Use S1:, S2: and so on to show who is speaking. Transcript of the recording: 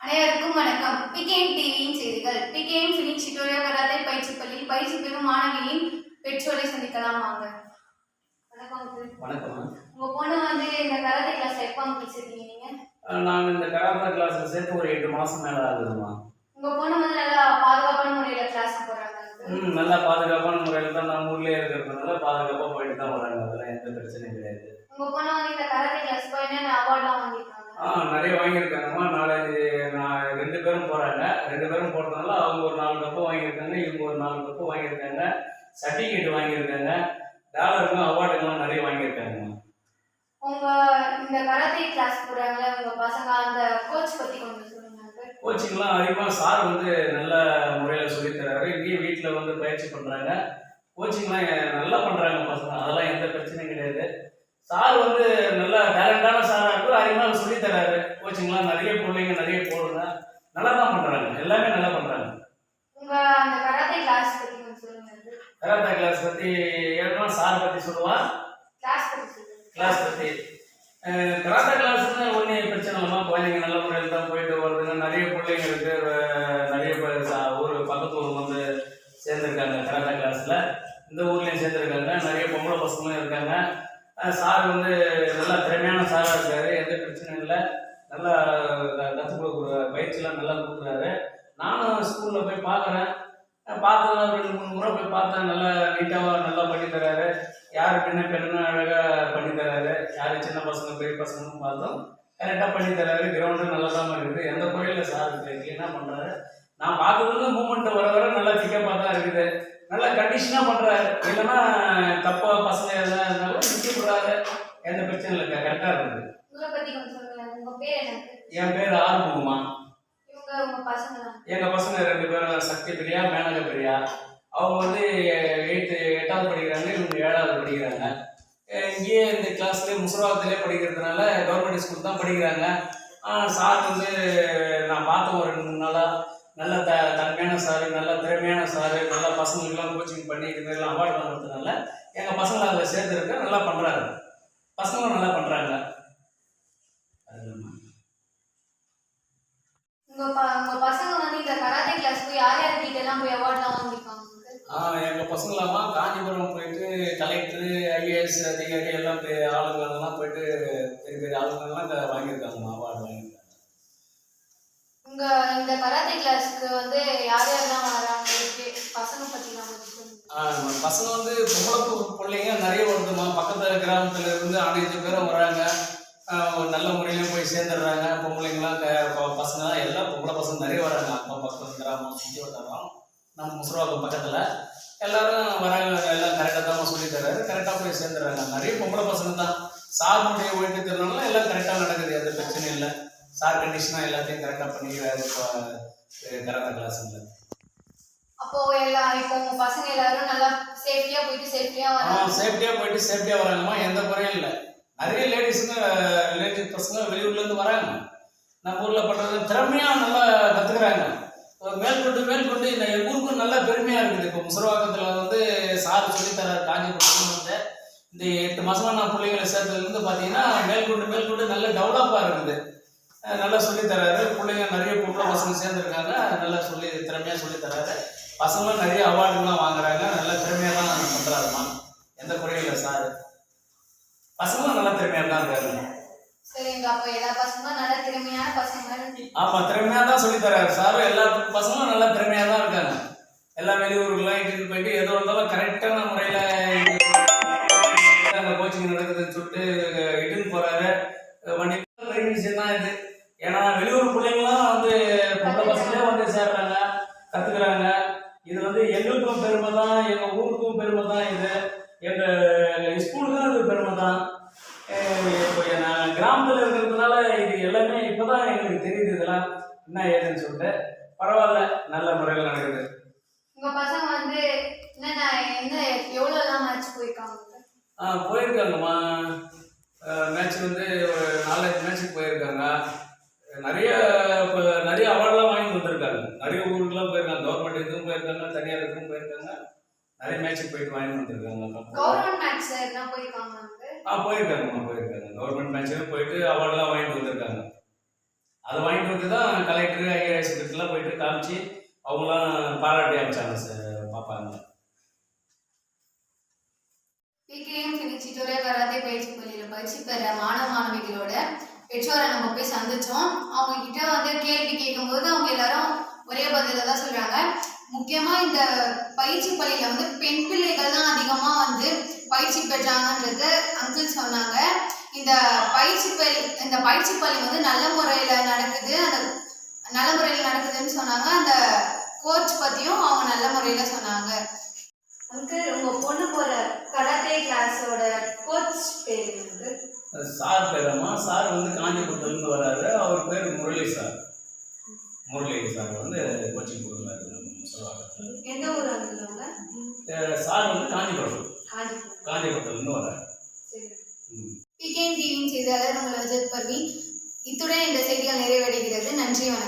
S1: அனைவருக்கும் வணக்கம். பிகேஎம் டிவியின் செய்திகள். பிகேஎம் ஃபினிக்ஸ் டுடோரியல் கராத்தே பயிற்சி பள்ளியில் பயிற்சி பெறும் மாணவியின் பெற்றோரை சந்திக்கலாம் வாங்க. வணக்கம்.
S2: வணக்கம்.
S1: உங்க பொண்ணு இந்த கராத்தே கிளாஸ் எப்போ முடிச்சிருக்கீங்க நீங்க?
S2: நான் இந்த கராத்தே கிளாஸ்ல சேர்த்து ஒரு 8 மாசம் மேல ஆகுதுமா.
S1: உங்க பொண்ணு நல்லா பாதுகாப்பான முறையில கிளாஸ் போறாங்க.
S2: நல்லா பாதுகாப்பான முறையில தான் நம்ம ஊர்லயே இருக்கிறதுனால பாதுகாப்பா போயிட்டு தான் வராங்க. அதெல்லாம் எந்த பிரச்சனையும் கிடையாது.
S1: உங்க பொண்ணு இந்த கராத்தே கிளாஸ் போய் என்னென்ன அவார்ட்லாம் வாங்கிருக்காங்க?
S2: நிறைய வாங்கியிருக்காங்கம்மா. நான் 2 பேரும் போறாங்க. 2 பேரும் போறதுனால அவங்க ஒரு 4 கப்பு வாங்கியிருக்காங்க, இவங்க ஒரு 4 கப்பு வாங்கியிருக்காங்க, சர்டிஃபிகேட் வாங்கியிருக்காங்க, டாலருக்கும் அவார்டுகள்லாம் நிறைய வாங்கியிருக்காங்க.
S1: உங்க இந்த கராத்தே கிளாஸ் போறாங்களே உங்க பசங்க, அந்த கோச் பத்தி கொஞ்சம் சொல்லுங்க.
S2: கோச்சிங்லாம் அதிகமாக சார் நல்ல முறையில் சொல்லித்தராரு. இங்கேயும் வீட்டில் பயிற்சி பண்ணுறாங்க. கோச்சிங்லாம் நல்லா பண்ணுறாங்க பசங்க. அதெல்லாம் எந்த பிரச்சனையும் கிடையாது. சார் நல்ல டேலண்டான சாராக இருக்கும். அதிகமாக சொல்லித்தராரு. கோச்சிங்லாம் நிறைய பிள்ளைங்க நிறைய போடுங்க. நல்லா தான் பண்ணுறாங்க. எல்லாமே நல்லா பண்ணுறாங்க.
S1: அந்த கராத்தே கிளாஸ் பற்றி கொஞ்சம் சொல்லுங்க.
S2: கராத்தே கிளாஸ் பற்றி ஏன்னா சார் பற்றி சொல்லுவா. கிளாஸ் பற்றி கராத்தே கிளாஸ்ன்னு ஒன்றும் பிரச்சனை இல்லைம்மா. குழந்தைங்க நல்ல முறையில் தான் போயிட்டு வருதுங்க. நிறைய பிள்ளைங்க இருக்கு. நிறைய ஊர் பக்கத்து ஊர் சேர்ந்துருக்காங்க கராத்தே கிளாஸில். இந்த ஊர்லேயும் சேர்ந்துருக்காங்க. நிறைய பொம்பளை பசங்களும் இருக்காங்க. சார் நல்லா திறமையான சாராக இருக்காரு. எந்த பிரச்சனையும் இல்லை. நல்லா கற்றுக் கொடுக்குற பயிற்சியெலாம் நல்லா கொடுக்குறாரு. நானும் ஸ்கூலில் போய் பார்க்குறேன். பார்த்ததுல 2-3 முறை போய் பார்த்தேன். நல்லா நீட்டாக நல்லா பண்ணித்தராரு. யார் பெண்ணு அழகாக பண்ணித்தராரு. யார் சின்ன பசங்க பெரிய பசங்கன்னு பார்த்தோம் கரெக்டாக பண்ணித்தராரு. கிரவுண்டு நல்லா தான் இருக்குது. எந்த குறையில் சார் என்ன பண்ணுறாரு. நான் பார்த்ததுல மூமெண்ட் வர நல்லா பிக்கப்பாக தான் இருக்குது. நல்லா கண்டிஷனாக பண்ணுறாரு. இல்லைன்னா தப்பாக பசங்க எல்லாம் இருந்தாலும் விட்டுப்படுறாரு. எந்த பிரச்சனை இல்லை. கரெக்டாக இருக்குது. என் பேர் ஆறுமுகமா. எங்கள் பசங்க 2 பேரும் சக்தி பிரியா, மேனக பிரியா. அவங்க 8வது படிக்கிறாங்க, இவங்க 7வது படிக்கிறாங்க. இங்கேயே இந்த கிளாஸ்லேயே முசுராவத்திலே படிக்கிறதுனால கவர்மெண்ட் ஸ்கூல் தான் படிக்கிறாங்க. சார் நான் பார்த்தேன் ஒரு 2-3 நாளாக. நல்ல தன்மையான சார், நல்ல திறமையான சார், நல்லா பசங்களுக்கெல்லாம் கோச்சிங் பண்ணி இதுமாதிரிலாம் அவார்டு வாங்குறதுனால எங்கள் பசங்களை அதில் சேர்த்துருக்க நல்லா பண்ணுறாங்க. பசங்களும் நல்லா பண்ணுறாங்க.
S1: உங்க பசங்க இந்த கராத்தே கிளாஸ் போய் யார் யார் கிட்டலாம் போய் அவார்ட்லாம் வாங்கிருக்காங்க?
S2: எங்கள் பசங்களாமா காஞ்சிபுரம் போயிட்டு கலெக்டர், ஐஏஎஸ் அதிகாரி எல்லாம் ஆளுங்களெல்லாம் போயிட்டு பெரிய பெரிய ஆளுங்கள்லாம் வாங்கியிருக்காங்கம்மா. அவார்டு வாங்கியிருக்காங்க.
S1: இந்த கராத்தே கிளாஸ்க்கு யார் யாரெல்லாம் வராங்க? பசங்க பற்றிலாம்
S2: பசங்க பொம்பளை பிள்ளைங்க நிறைய வருதுமா. பக்கத்தில் கிராமத்தில் இருந்து அனைத்து பேரும் வராங்க. நல்ல முறையிலையும் போய் சேர்ந்துடுறாங்க. பொம்பளைங்களாம் பசங்களாம் எல்லாம் பொம்பளை பசங்க நிறைய வராங்க. அப்பா பக்கத்து கிராமம் சுற்றி வட்டாரம் நம்ம முசுராவுக்கு பக்கத்தில் எல்லோரும் வராங்க. எல்லாம் கரெக்டாக தான் சொல்லி தர்றாரு. கரெக்டாக போய் சேர்ந்துடுறாங்க. நிறைய பொம்பளை பசங்க தான். சாருடைய ஒழிப்பு திறனால எல்லாம் கரெக்டாக நடக்குது. எந்த பிரச்சனையும் இல்லை. சார் கண்டிஷனாக எல்லாத்தையும் கரெக்டாக பண்ணிக்கிறாரு கராத்தே கிளாஸுங்க.
S1: அப்போ இப்போ உங்க பசங்க எல்லாரும் நல்லா சேஃப்டியா போயிட்டு
S2: சேஃப்டியா வராங்கம்மா. எந்த குறையும் இல்லை. நிறைய லேடிஸ் பசங்க வெளியூர்லேருந்து வராங்க. நம்ம ஊரில் பண்ணுறது திறமையாக நல்லா கற்றுக்குறாங்க. மேற்கொண்டு இந்த ஊருக்கும் நல்ல பெருமையாக இருக்குது. இப்போ முசுரவாக்கத்தில் சார் சொல்லித்தரார். காஞ்சிபுரத்தில் இந்த 8 மாதமாக நான் பிள்ளைங்களை சேர்த்ததுலேருந்து பார்த்தீங்கன்னா மேற்கொண்டு நல்ல டெவலப்பாக இருக்குது. நல்லா சொல்லித்தராரு. பிள்ளைங்க நிறைய பொம்பளை பசங்க சேர்ந்துருக்காங்க. நல்லா திறமையாக சொல்லித்தராரு. பசங்களும் நிறைய அவார்டுலாம் வாங்குறாங்க. நல்ல திறமையாக தான் பண்ணுறாருமா. எந்த குறையும் இல்லை. சார் பசங்களும் நல்லா திறமையாக தான் இருக்காங்க. ஆமா, திறமையாக தான் சொல்லித்தராரு சார். எல்லா பசங்களும் நல்லா திறமையாக தான் இருக்காங்க. எல்லா வெளியூருக்குலாம் இட்டுன்னு போயிட்டு எது வந்தாலும் கரெக்டான முறையில் அங்கே கோச்சிங் நடக்குதுன்னு சொல்லிட்டு இட்டுன்னு போறாரு. வண்டி விஷயம் தான் இது. ஏன்னா வெளியூர் பிள்ளைங்களாம் பொம்பளை பசங்களே சேர்றாங்க, கற்றுக்குறாங்க. இது எங்களுக்கும் பெருமை தான், எங்கள் ஊருக்கும் பெருமை தான். இது எங்கள் ஸ்கூலுக்கும் அது பெருமை தான். இப்போ நான் கிராமத்தில் இருக்கிறதுனால இது எல்லாமே இப்போதான் எங்களுக்கு தெரியுது. இதெல்லாம் என்ன ஏதுன்னு சொல்லிட்டு பரவாயில்ல, நல்ல முறையில் நடக்குது.
S1: உங்க பசங்க எவ்வளோலாம் மேட்ச்
S2: போயிருக்காங்கம்மா. மேட்ச் ஒரு 4-5 மேட்ச்சுக்கு போயிருக்காங்க. நிறைய அவார்டெலாம் வாங்கி வந்திருக்காங்க. நிறைய ஊருக்குலாம் போயிருக்காங்க. கவர்மெண்ட் இதுவும் போயிருக்காங்க, தனியார் இதுவும் போயிருக்காங்க. நிறைய மேட்ச்சுக்கு போயிட்டு வாங்கி வந்திருக்காங்க. போயிருக்காங்கம்மா. கவர்மெண்ட் மேட்ச்சுக்கு போயிட்டு அவார்டெலாம் வாங்கிட்டு வந்திருக்காங்க. அதை வாங்கிட்டு வந்து தான் கலெக்டர் ஐஏஎஸ் கிட்டலாம் போயிட்டு காமிச்சு அவங்களாம் பாராட்டி அனுப்பிச்சாங்க சார் பாப்பாங்க.
S1: பிகேஎம் ஃபினிக்ஸ் சிட்டோரியா கராத்தே பயிற்சி பள்ளியில் பயிற்சி பெற மாணவ மாணவிகளோட பெற்றோரை நம்ம போய் சந்திச்சோம். அவங்க கிட்ட வந்து கேள்வி கேட்கும்போது அவங்க எல்லாரும் ஒரே பதில தான் சொல்றாங்க. முக்கியமா இந்த பயிற்சி பள்ளியில வந்து பெண் பிள்ளைகள் தான் அதிகமா வந்து பயிற்சி பெற்றாங்கன்றது அங்கிள் சொன்னாங்க. இந்த பயிற்சி பள்ளி வந்து நல்ல முறையில நடக்குது, அந்த நல்ல முறையில் நடக்குதுன்னு சொன்னாங்க. அந்த கோச் பத்தியும் அவங்க நல்ல முறையில சொன்னாங்க. அங்கிள், உங்க பொண்ணு போற கராத்தே கிளாஸோட கோச் பேர் என்னது?
S2: சார் பேரம்மா. சார் வந்து காஞ்சிபுரத்துலேருந்து வராரு. அவர் பேர் முரளி சார். முரளி சார் வந்து கோச்சிங் கொடுக்குறாரு.
S1: எந்த ஊர் அவங்க?
S2: சார் வந்து காஞ்சிபுரத்துலேருந்து வராரு.
S1: பிகேஎம் டிவியின் செய்தியாளர் உங்கள் அஜத் பர்வீன். இத்துடன் இந்த செய்திகள் நிறைவடைகிறது. நன்றி, வணக்கம்.